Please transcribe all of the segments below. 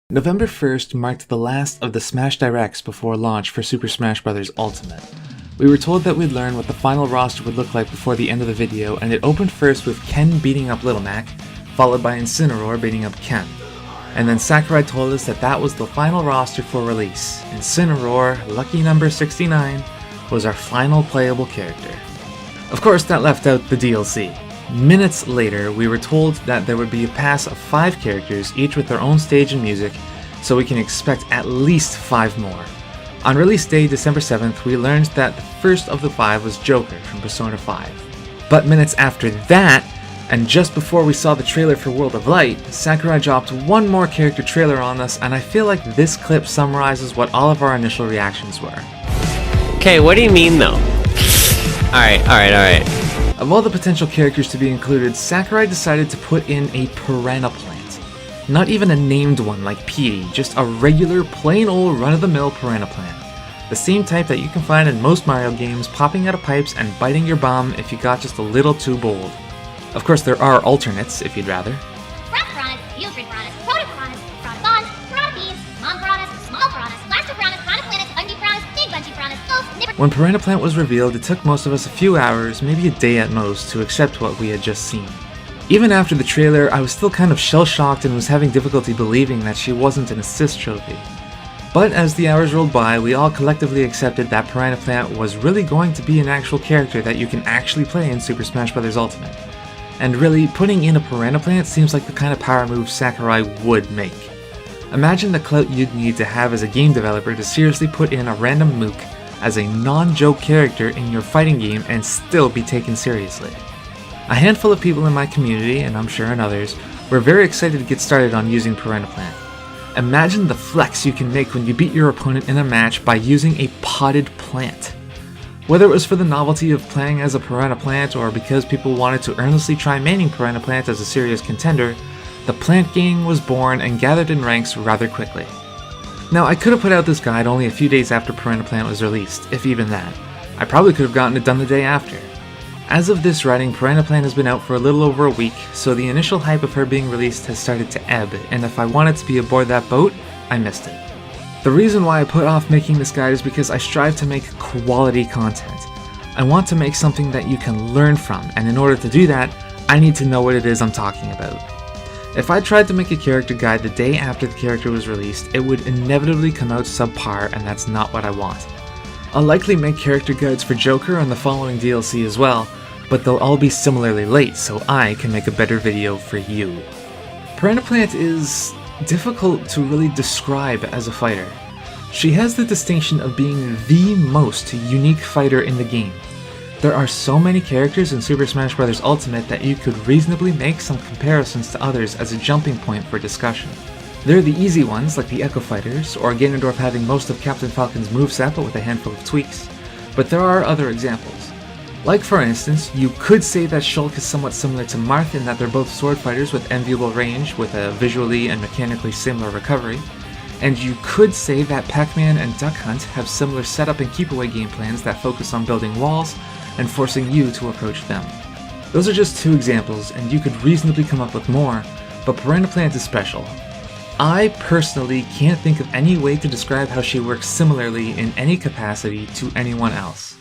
November 1st marked the last of the Smash Directs before launch for Super Smash Bros. Ultimate. We were told that we'd learn what the final roster would look like before the end of the video, and it opened first with Ken beating up Little Mac, followed by Incineroar beating up Ken. And then Sakurai told us that that was the final roster for release. Incineroar, lucky number 69, was our final playable character. Of course, that left out the DLC. Minutes later, we were told that there would be a pass of 5 characters, each with their own stage and music, so we can expect at least 5 more. On release day, December 7th, we learned that the first of the 5 was Joker from Persona 5. But minutes after that, and just before we saw the trailer for World of Light, Sakurai dropped one more character trailer on us, and I feel like this clip summarizes what all of our initial reactions were. Okay, what do you mean though? Alright. Of all the potential characters to be included, Sakurai decided to put in a Piranha Plant. Not even a named one like Petey, just a regular plain old run-of-the-mill Piranha Plant. The same type that you can find in most Mario games, popping out of pipes and biting your bum if you got just a little too bold. Of course, there are alternates if you'd rather. Rock piranhas, field tree piranhas, proto piranhas, piranha bonds, piranha peas, mom piranhas, small piranhas, blaster piranhas, piranha planets, undue piranhas, big bunchy piranhas, both nipper. When Piranha Plant was revealed, it took most of us a few hours, maybe a day at most, to accept what we had just seen. Even after the trailer, I was still kind of shell-shocked and was having difficulty believing that she wasn't an assist trophy. But as the hours rolled by, we all collectively accepted that Piranha Plant was really going to be an actual character that you can actually play in Super Smash Bros. Ultimate. And really, putting in a Piranha Plant seems like the kind of power move Sakurai would make. Imagine the clout you'd need to have as a game developer to seriously put in a random mook as a non-joke character in your fighting game and still be taken seriously. A handful of people in my community, and I'm sure in others, were very excited to get started on using Piranha Plant. Imagine the flex you can make when you beat your opponent in a match by using a potted plant. Whether it was for the novelty of playing as a Piranha Plant or because people wanted to earnestly try maining Piranha Plant as a serious contender, the Plant Gang was born and gathered in ranks rather quickly. Now, I could have put out this guide only a few days after Piranha Plant was released, if even that. I probably could have gotten it done the day after. As of this writing, Piranha Plant has been out for a little over a week, so the initial hype of her being released has started to ebb, and if I wanted to be aboard that boat, I missed it. The reason why I put off making this guide is because I strive to make quality content. I want to make something that you can learn from, and in order to do that, I need to know what it is I'm talking about. If I tried to make a character guide the day after the character was released, it would inevitably come out subpar, and that's not what I want. I'll likely make character guides for Joker and the following DLC as well, but they'll all be similarly late so I can make a better video for you. Piranha Plant is difficult to really describe as a fighter. She has the distinction of being the most unique fighter in the game. There are so many characters in Super Smash Bros. Ultimate that you could reasonably make some comparisons to others as a jumping point for discussion. There are the easy ones like the Echo Fighters, or Ganondorf having most of Captain Falcon's moveset but with a handful of tweaks, but there are other examples. Like for instance, you could say that Shulk is somewhat similar to Marth in that they're both sword fighters with enviable range with a visually and mechanically similar recovery, and you could say that Pac-Man and Duck Hunt have similar setup and keep-away game plans that focus on building walls and forcing you to approach them. Those are just 2 examples, and you could reasonably come up with more, but Piranha Plant is special. I personally can't think of any way to describe how she works similarly in any capacity to anyone else.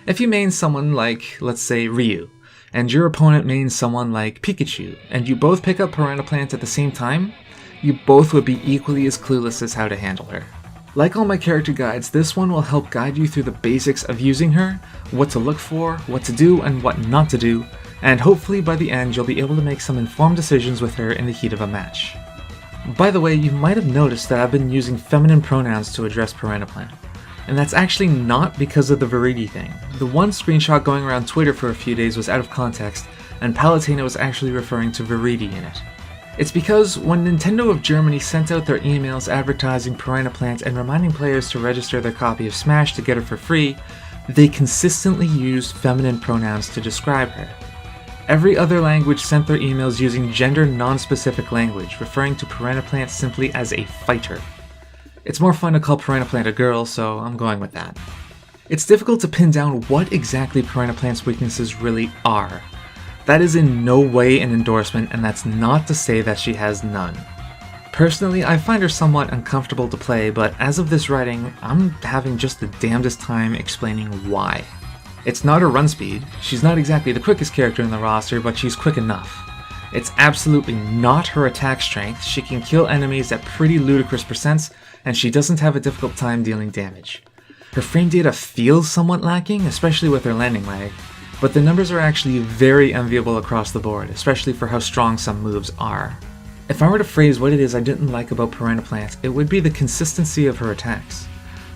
If you main someone like, let's say, Ryu, and your opponent mains someone like Pikachu, and you both pick up Piranha Plant at the same time, you both would be equally as clueless as how to handle her. Like all my character guides, this one will help guide you through the basics of using her, what to look for, what to do, and what not to do, and hopefully by the end you'll be able to make some informed decisions with her in the heat of a match. By the way, you might have noticed that I've been using feminine pronouns to address Piranha Plant. And that's actually not because of the virility thing. The one screenshot going around Twitter for a few days was out of context, and Palutena was actually referring to virility in it. It's because when Nintendo of Germany sent out their emails advertising Piranha Plant and reminding players to register their copy of Smash to get her for free, they consistently used feminine pronouns to describe her. Every other language sent their emails using gender non-specific language, referring to Piranha Plant simply as a fighter. It's more fun to call Piranha Plant a girl, so I'm going with that. It's difficult to pin down what exactly Piranha Plant's weaknesses really are. That is in no way an endorsement, and that's not to say that she has none. Personally, I find her somewhat uncomfortable to play, but as of this writing, I'm having just the damnedest time explaining why. It's not her run speed. She's not exactly the quickest character in the roster, but she's quick enough. It's absolutely not her attack strength. She can kill enemies at pretty ludicrous percents, and she doesn't have a difficult time dealing damage. Her frame data feels somewhat lacking, especially with her landing lag, but the numbers are actually very enviable across the board, especially for how strong some moves are. If I were to phrase what it is I didn't like about Piranha Plant, it would be the consistency of her attacks.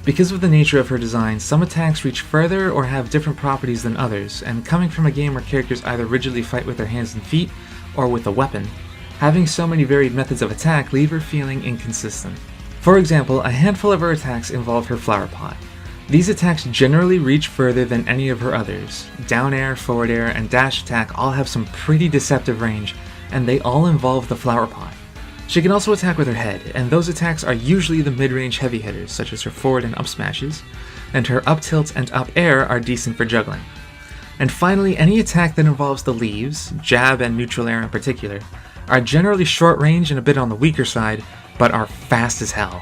Because of the nature of her design, some attacks reach further or have different properties than others, and coming from a game where characters either rigidly fight with their hands and feet, or with a weapon, having so many varied methods of attack leave her feeling inconsistent. For example, a handful of her attacks involve her flower pot. These attacks generally reach further than any of her others. Down air, forward air, and dash attack all have some pretty deceptive range, and they all involve the flower pot. She can also attack with her head, and those attacks are usually the mid-range heavy hitters, such as her forward and up smashes, and her up tilt and up air are decent for juggling. And finally, any attack that involves the leaves, jab and neutral air in particular, are generally short range and a bit on the weaker side, but are fast as hell.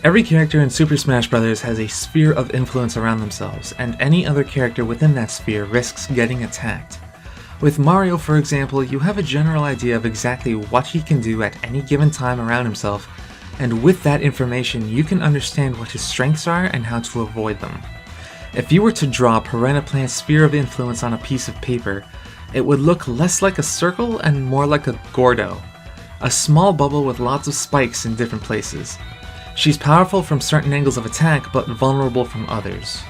Every character in Super Smash Bros. Has a sphere of influence around themselves, and any other character within that sphere risks getting attacked. With Mario, for example, you have a general idea of exactly what he can do at any given time around himself, and with that information you can understand what his strengths are and how to avoid them. If you were to draw Piranha Plant's sphere of influence on a piece of paper, it would look less like a circle and more like a Gordo, a small bubble with lots of spikes in different places. She's powerful from certain angles of attack, but vulnerable from others.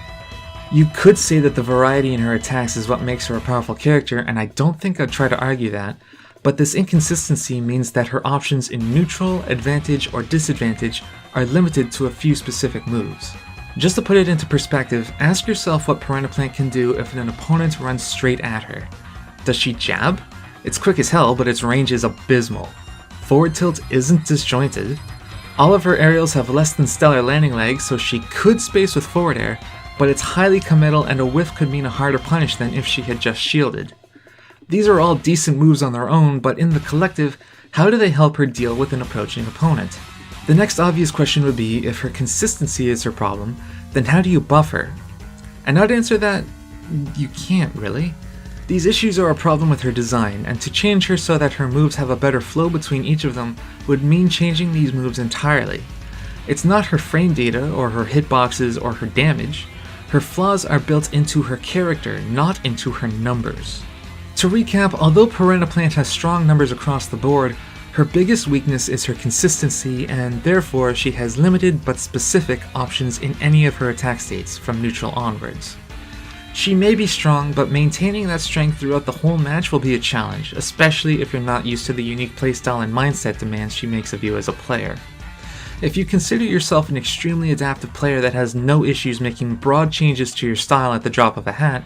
You could say that the variety in her attacks is what makes her a powerful character, and I don't think I'd try to argue that, but this inconsistency means that her options in neutral, advantage, or disadvantage are limited to a few specific moves. Just to put it into perspective, ask yourself what Piranha Plant can do if an opponent runs straight at her. Does she jab? It's quick as hell, but its range is abysmal. Forward tilt isn't disjointed. All of her aerials have less than stellar landing legs, so she could space with forward air, but it's highly committal and a whiff could mean a harder punish than if she had just shielded. These are all decent moves on their own, but in the collective, how do they help her deal with an approaching opponent? The next obvious question would be, if her consistency is her problem, then how do you buff her? And I'd answer that, you can't really. These issues are a problem with her design, and to change her so that her moves have a better flow between each of them would mean changing these moves entirely. It's not her frame data, or her hitboxes, or her damage. Her flaws are built into her character, not into her numbers. To recap, although Piranha Plant has strong numbers across the board, her biggest weakness is her consistency, and therefore she has limited but specific options in any of her attack states, from neutral onwards. She may be strong, but maintaining that strength throughout the whole match will be a challenge, especially if you're not used to the unique playstyle and mindset demands she makes of you as a player. If you consider yourself an extremely adaptive player that has no issues making broad changes to your style at the drop of a hat,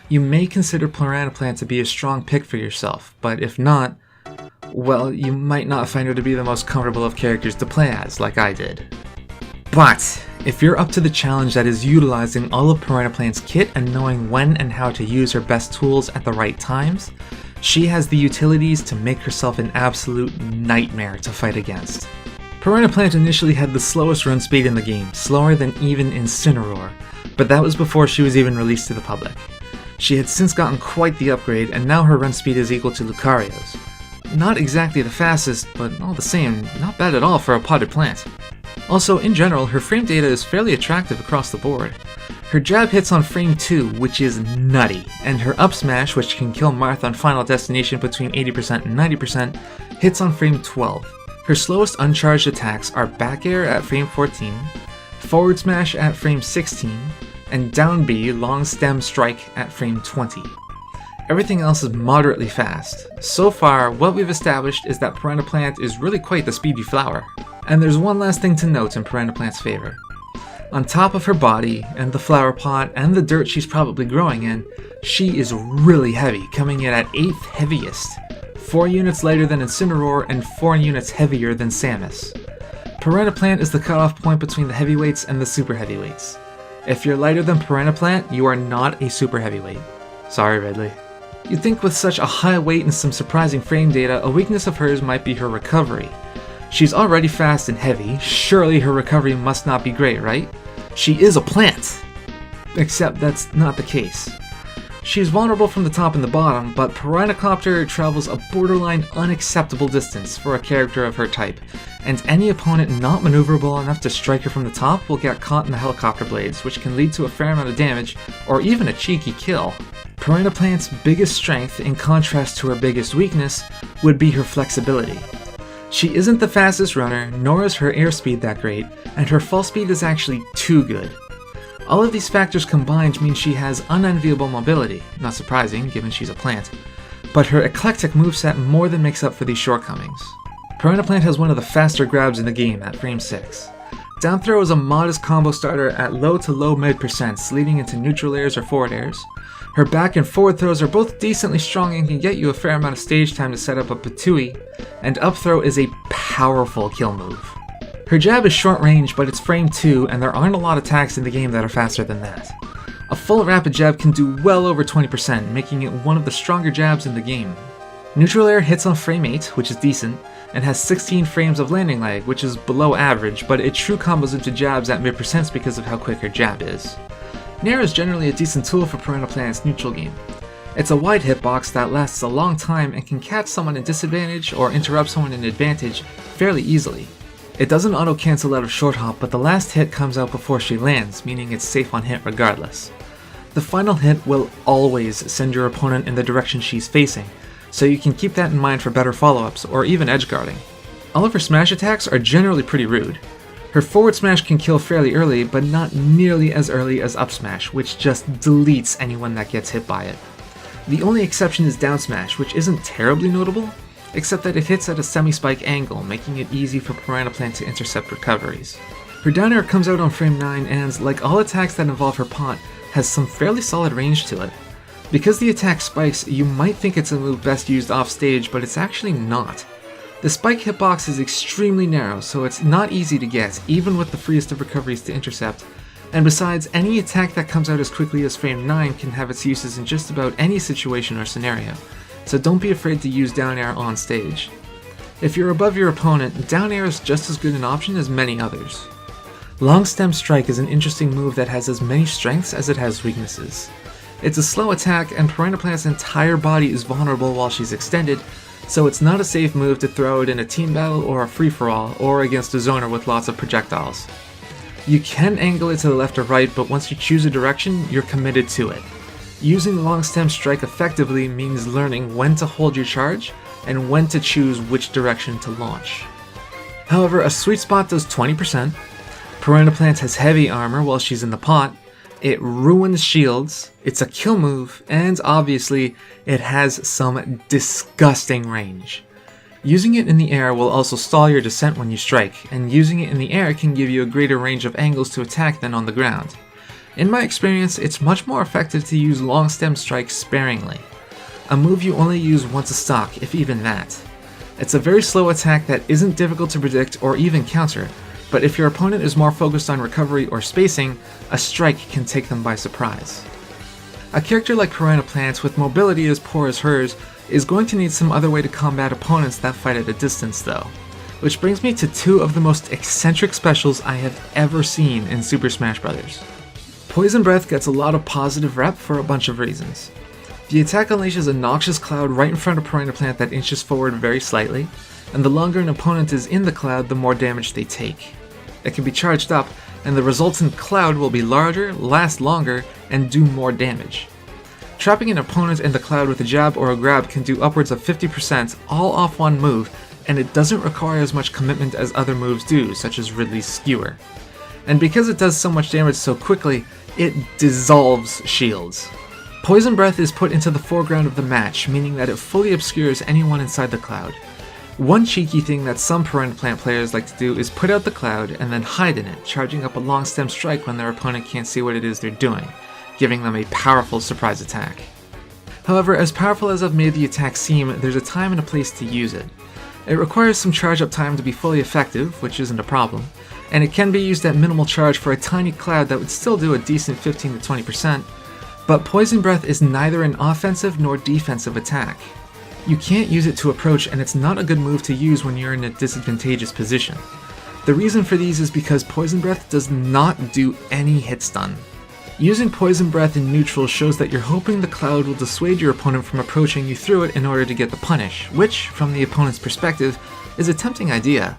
you may consider Piranha Plant to be a strong pick for yourself, but if not, well, you might not find her to be the most comfortable of characters to play as, like I did. But if you're up to the challenge that is utilizing all of Piranha Plant's kit and knowing when and how to use her best tools at the right times, she has the utilities to make herself an absolute nightmare to fight against. Piranha Plant initially had the slowest run speed in the game, slower than even Incineroar, but that was before she was even released to the public. She had since gotten quite the upgrade, and now her run speed is equal to Lucario's. Not exactly the fastest, but all the same, not bad at all for a potted plant. Also, in general, her frame data is fairly attractive across the board. Her jab hits on frame 2, which is nutty, and her up smash, which can kill Marth on Final Destination between 80% and 90%, hits on frame 12. Her slowest uncharged attacks are back air at frame 14, forward smash at frame 16, and down B long stem strike at frame 20. Everything else is moderately fast. So far, what we've established is that Piranha Plant is really quite the speedy flower. And there's one last thing to note in Piranha Plant's favor. On top of her body, and the flower pot, and the dirt she's probably growing in, she is really heavy, coming in at 8th heaviest. 4 units lighter than Incineroar and 4 units heavier than Samus. Piranha Plant is the cutoff point between the heavyweights and the super heavyweights. If you're lighter than Piranha Plant, you are not a super heavyweight. Sorry, Ridley. You'd think with such a high weight and some surprising frame data, a weakness of hers might be her recovery. She's already fast and heavy, surely her recovery must not be great, right? She is a plant! Except that's not the case. She's vulnerable from the top and the bottom, but Piranha travels a borderline unacceptable distance for a character of her type, and any opponent not maneuverable enough to strike her from the top will get caught in the helicopter blades, which can lead to a fair amount of damage, or even a cheeky kill. Piranha Plant's biggest strength, in contrast to her biggest weakness, would be her flexibility. She isn't the fastest runner, nor is her airspeed that great, and her fall speed is actually too good. All of these factors combined mean she has unenviable mobility, not surprising given she's a plant, but her eclectic moveset more than makes up for these shortcomings. Piranha Plant has one of the faster grabs in the game at frame 6. Down throw is a modest combo starter at low to low mid percents, leading into neutral airs or forward airs. Her back and forward throws are both decently strong and can get you a fair amount of stage time to set up a Patooie, and up throw is a powerful kill move. Her jab is short range, but it's frame 2 and there aren't a lot of attacks in the game that are faster than that. A full rapid jab can do well over 20%, making it one of the stronger jabs in the game. Neutral air hits on frame 8, which is decent, and has 16 frames of landing lag, which is below average, but it true combos into jabs at mid percents because of how quick her jab is. Nair is generally a decent tool for Piranha Plant's neutral game. It's a wide hitbox that lasts a long time and can catch someone in disadvantage or interrupt someone in advantage fairly easily. It doesn't auto-cancel out of short hop, but the last hit comes out before she lands, meaning it's safe on hit regardless. The final hit will always send your opponent in the direction she's facing, so you can keep that in mind for better follow-ups or even edge guarding. All of her smash attacks are generally pretty rude. Her forward smash can kill fairly early, but not nearly as early as up smash, which just deletes anyone that gets hit by it. The only exception is down smash, which isn't terribly notable, except that it hits at a semi-spike angle, making it easy for Piranha Plant to intercept recoveries. Her down air comes out on frame 9 and, like all attacks that involve her pot, has some fairly solid range to it. Because the attack spikes, you might think it's a move best used off stage, but it's actually not. The spike hitbox is extremely narrow, so it's not easy to get, even with the freest of recoveries to intercept, and besides, any attack that comes out as quickly as frame 9 can have its uses in just about any situation or scenario, so don't be afraid to use down air on stage. If you're above your opponent, down air is just as good an option as many others. Long Stem Strike is an interesting move that has as many strengths as it has weaknesses. It's a slow attack, and Piranha Plant's entire body is vulnerable while she's extended, so it's not a safe move to throw it in a team battle or a free-for-all, or against a zoner with lots of projectiles. You can angle it to the left or right, but once you choose a direction, you're committed to it. Using Long Stem Strike effectively means learning when to hold your charge, and when to choose which direction to launch. However, a sweet spot does 20%, Piranha Plant has heavy armor while she's in the pot, it ruins shields, it's a kill move, and obviously, it has some disgusting range. Using it in the air will also stall your descent when you strike, and using it in the air can give you a greater range of angles to attack than on the ground. In my experience, it's much more effective to use Long Stem Strike sparingly. A move you only use once a stock, if even that. It's a very slow attack that isn't difficult to predict or even counter, but if your opponent is more focused on recovery or spacing, a strike can take them by surprise. A character like Piranha Plant, with mobility as poor as hers, is going to need some other way to combat opponents that fight at a distance though. Which brings me to two of the most eccentric specials I have ever seen in Super Smash Bros. Poison Breath gets a lot of positive rep for a bunch of reasons. The attack unleashes a noxious cloud right in front of Piranha Plant that inches forward very slightly, and the longer an opponent is in the cloud, the more damage they take. It can be charged up, and the resultant cloud will be larger, last longer, and do more damage. Trapping an opponent in the cloud with a jab or a grab can do upwards of 50% all off one move, and it doesn't require as much commitment as other moves do, such as Ridley's Skewer. And because it does so much damage so quickly, it dissolves shields. Poison Breath is put into the foreground of the match, meaning that it fully obscures anyone inside the cloud. One cheeky thing that some Piranha Plant players like to do is put out the cloud and then hide in it, charging up a Long Stem Strike when their opponent can't see what it is they're doing, giving them a powerful surprise attack. However, as powerful as I've made the attack seem, there's a time and a place to use it. It requires some charge up time to be fully effective, which isn't a problem, and it can be used at minimal charge for a tiny cloud that would still do a decent 15 to 20%, but Poison Breath is neither an offensive nor defensive attack. You can't use it to approach, and it's not a good move to use when you're in a disadvantageous position. The reason for these is because Poison Breath does not do any hit stun. Using Poison Breath in neutral shows that you're hoping the cloud will dissuade your opponent from approaching you through it in order to get the punish, which, from the opponent's perspective, is a tempting idea.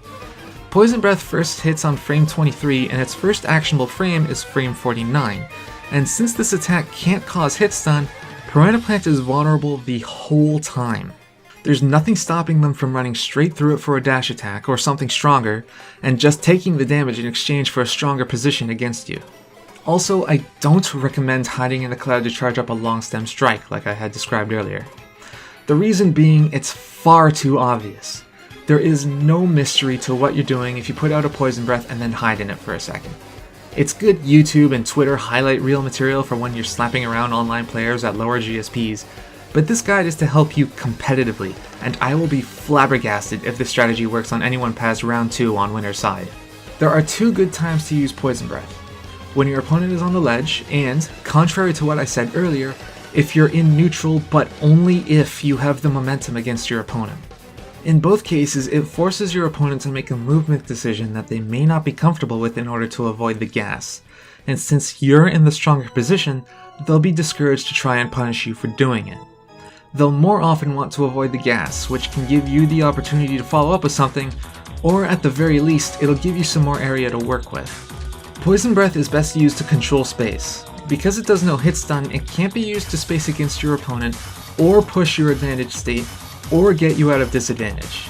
Poison Breath first hits on frame 23, and its first actionable frame is frame 49, and since this attack can't cause hit stun, Piranha Plant is vulnerable the whole time. There's nothing stopping them from running straight through it for a dash attack or something stronger, and just taking the damage in exchange for a stronger position against you. Also, I don't recommend hiding in the cloud to charge up a long stem strike like I had described earlier. The reason being, it's far too obvious. There is no mystery to what you're doing if you put out a Poison Breath and then hide in it for a second. It's good YouTube and Twitter highlight reel material for when you're slapping around online players at lower GSPs, but this guide is to help you competitively, and I will be flabbergasted if this strategy works on anyone past round 2 on winner's side. There are 2 good times to use Poison Breath. When your opponent is on the ledge, and, contrary to what I said earlier, if you're in neutral but only if you have the momentum against your opponent. In both cases, it forces your opponent to make a movement decision that they may not be comfortable with in order to avoid the gas, and since you're in the stronger position, they'll be discouraged to try and punish you for doing it. They'll more often want to avoid the gas, which can give you the opportunity to follow up with something, or at the very least, it'll give you some more area to work with. Poison Breath is best used to control space. Because it does no hit stun, it can't be used to space against your opponent, or push your advantage state, or get you out of disadvantage.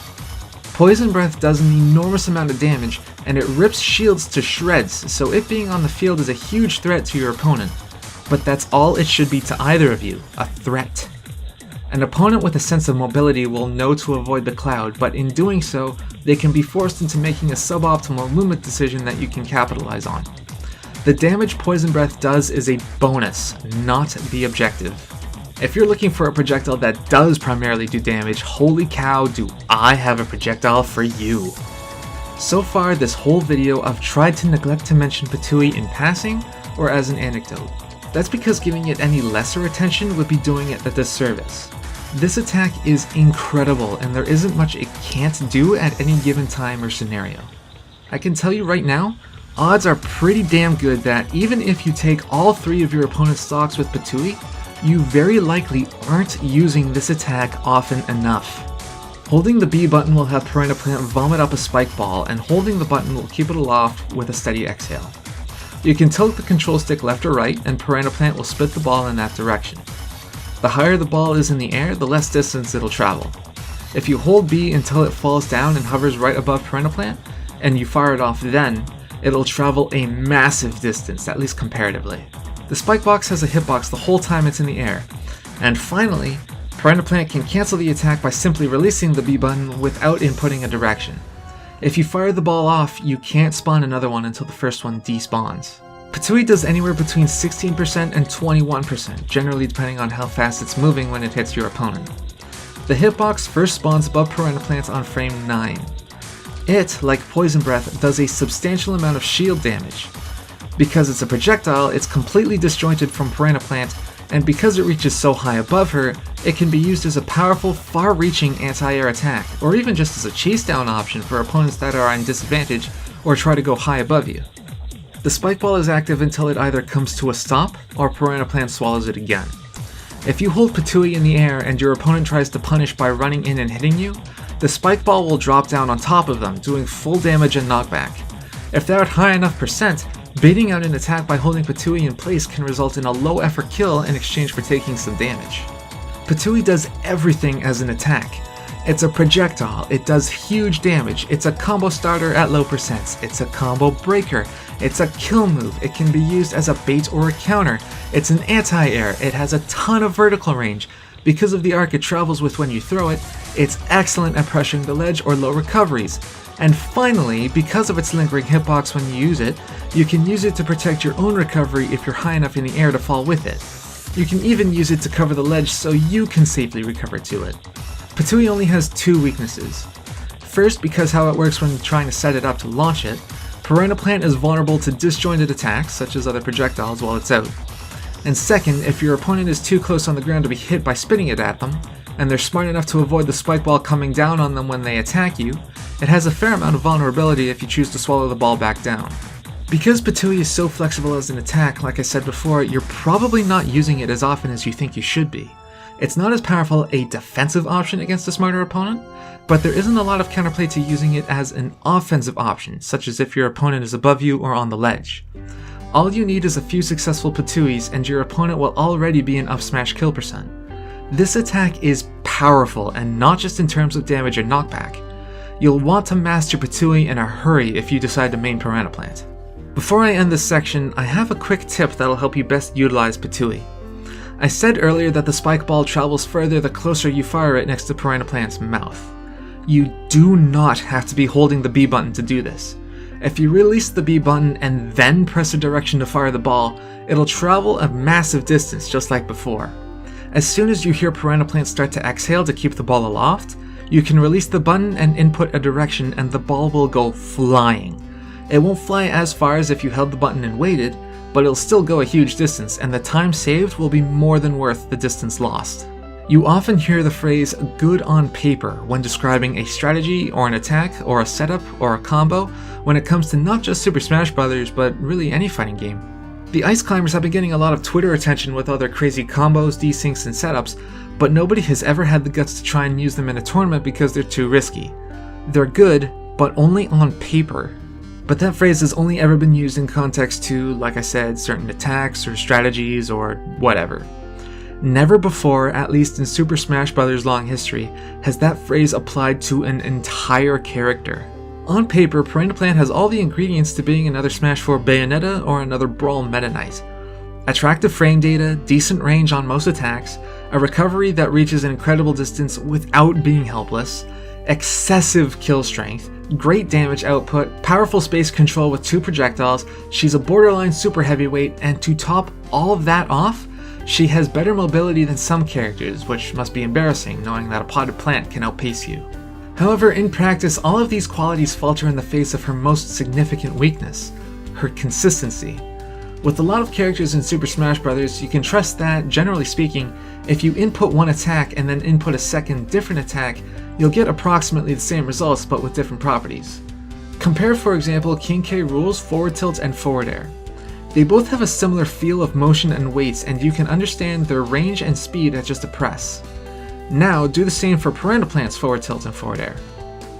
Poison Breath does an enormous amount of damage, and it rips shields to shreds, so it being on the field is a huge threat to your opponent. But that's all it should be to either of you, a threat. An opponent with a sense of mobility will know to avoid the cloud, but in doing so, they can be forced into making a suboptimal movement decision that you can capitalize on. The damage Poison Breath does is a bonus, not the objective. If you're looking for a projectile that does primarily do damage, holy cow, do I have a projectile for you. So far this whole video I've tried to neglect to mention Patooie in passing or as an anecdote. That's because giving it any lesser attention would be doing it a disservice. This attack is incredible and there isn't much it can't do at any given time or scenario. I can tell you right now, odds are pretty damn good that even if you take all 3 of your opponent's stocks with Patooie, you very likely aren't using this attack often enough. Holding the B button will have Piranha Plant vomit up a spike ball, and holding the button will keep it aloft with a steady exhale. You can tilt the control stick left or right, and Piranha Plant will spit the ball in that direction. The higher the ball is in the air, the less distance it'll travel. If you hold B until it falls down and hovers right above Piranha Plant, and you fire it off then, it'll travel a massive distance, at least comparatively. The spike box has a hitbox the whole time it's in the air. And finally, Piranha Plant can cancel the attack by simply releasing the B button without inputting a direction. If you fire the ball off, you can't spawn another one until the first one despawns. Patooie does anywhere between 16% and 21%, generally depending on how fast it's moving when it hits your opponent. The hitbox first spawns above Piranha Plant on frame 9. It, like Poison Breath, does a substantial amount of shield damage. Because it's a projectile, it's completely disjointed from Piranha Plant, and because it reaches so high above her, it can be used as a powerful, far-reaching anti-air attack, or even just as a chase-down option for opponents that are on disadvantage or try to go high above you. The spike ball is active until it either comes to a stop, or Piranha Plant swallows it again. If you hold Patooie in the air and your opponent tries to punish by running in and hitting you, the spike ball will drop down on top of them, doing full damage and knockback. If they're at high enough percent, baiting out an attack by holding Patooie in place can result in a low effort kill in exchange for taking some damage. Patooie does everything as an attack. It's a projectile, it does huge damage, it's a combo starter at low percents, it's a combo breaker, it's a kill move, it can be used as a bait or a counter, it's an anti-air, it has a ton of vertical range. Because of the arc it travels with when you throw it, it's excellent at pressuring the ledge or low recoveries. And finally, because of its lingering hitbox when you use it, you can use it to protect your own recovery if you're high enough in the air to fall with it. You can even use it to cover the ledge so you can safely recover to it. Patooie only has 2 weaknesses. First, because how it works when trying to set it up to launch it, Piranha Plant is vulnerable to disjointed attacks, such as other projectiles, while it's out. And second, if your opponent is too close on the ground to be hit by spitting it at them, and they're smart enough to avoid the spike ball coming down on them when they attack you, it has a fair amount of vulnerability if you choose to swallow the ball back down. Because Patooie is so flexible as an attack, like I said before, you're probably not using it as often as you think you should be. It's not as powerful a defensive option against a smarter opponent, but there isn't a lot of counterplay to using it as an offensive option, such as if your opponent is above you or on the ledge. All you need is a few successful Patooies and your opponent will already be an up smash kill percent. This attack is powerful, and not just in terms of damage or knockback. You'll want to master Patooie in a hurry if you decide to main Piranha Plant. Before I end this section, I have a quick tip that'll help you best utilize Patooie. I said earlier that the spike ball travels further the closer you fire it next to Piranha Plant's mouth. You do not have to be holding the B button to do this. If you release the B button and then press a direction to fire the ball, it'll travel a massive distance just like before. As soon as you hear Piranha Plant start to exhale to keep the ball aloft, you can release the button and input a direction and the ball will go flying. It won't fly as far as if you held the button and waited, but it'll still go a huge distance, and the time saved will be more than worth the distance lost. You often hear the phrase "good on paper" when describing a strategy or an attack or a setup or a combo when it comes to not just Super Smash Bros. But really any fighting game. The Ice Climbers have been getting a lot of Twitter attention with all their crazy combos, desyncs, and setups, but nobody has ever had the guts to try and use them in a tournament because they're too risky. They're good, but only on paper. But that phrase has only ever been used in context to, like I said, certain attacks or strategies or whatever. Never before, at least in Super Smash Bros. Long history, has that phrase applied to an entire character. On paper, Piranha Plant has all the ingredients to being another Smash 4 Bayonetta or another Brawl Meta Knight. Attractive frame data, decent range on most attacks, a recovery that reaches an incredible distance without being helpless, excessive kill strength, great damage output, powerful space control with 2 projectiles, she's a borderline super heavyweight, and to top all of that off, she has better mobility than some characters, which must be embarrassing knowing that a potted plant can outpace you. However, in practice, all of these qualities falter in the face of her most significant weakness, her consistency. With a lot of characters in Super Smash Bros., you can trust that, generally speaking, if you input one attack and then input a second different attack, you'll get approximately the same results but with different properties. Compare, for example, King K. Rool's forward tilt and forward air. They both have a similar feel of motion and weights, and you can understand their range and speed at just a press. Now, do the same for Piranha Plant's forward tilt and forward air.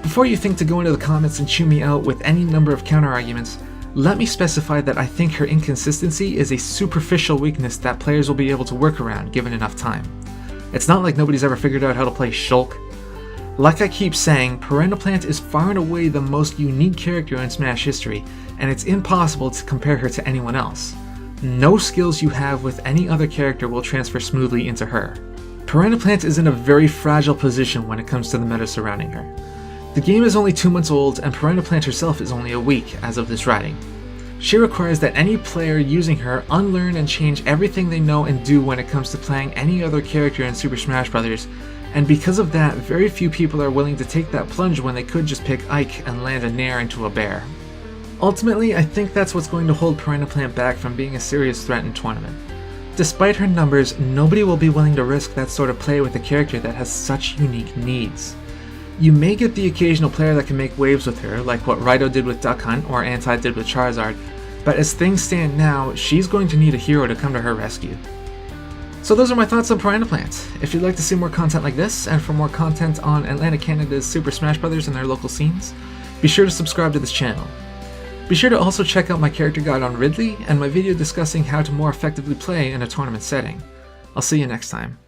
Before you think to go into the comments and chew me out with any number of counter-arguments, let me specify that I think her inconsistency is a superficial weakness that players will be able to work around given enough time. It's not like nobody's ever figured out how to play Shulk. Like I keep saying, Piranha Plant is far and away the most unique character in Smash history, and it's impossible to compare her to anyone else. No skills you have with any other character will transfer smoothly into her. Piranha Plant is in a very fragile position when it comes to the meta surrounding her. The game is only 2 months old, and Piranha Plant herself is only a week as of this writing. She requires that any player using her unlearn and change everything they know and do when it comes to playing any other character in Super Smash Bros., and because of that, very few people are willing to take that plunge when they could just pick Ike and land a Nair into a bear. Ultimately, I think that's what's going to hold Piranha Plant back from being a serious threat in tournament. Despite her numbers, nobody will be willing to risk that sort of play with a character that has such unique needs. You may get the occasional player that can make waves with her, like what Raito did with Duck Hunt or Anti did with Charizard, but as things stand now, she's going to need a hero to come to her rescue. So those are my thoughts on Piranha Plant. If you'd like to see more content like this, and for more content on Atlantic Canada's Super Smash Bros. And their local scenes, be sure to subscribe to this channel. Be sure to also check out my character guide on Ridley and my video discussing how to more effectively play in a tournament setting. I'll see you next time.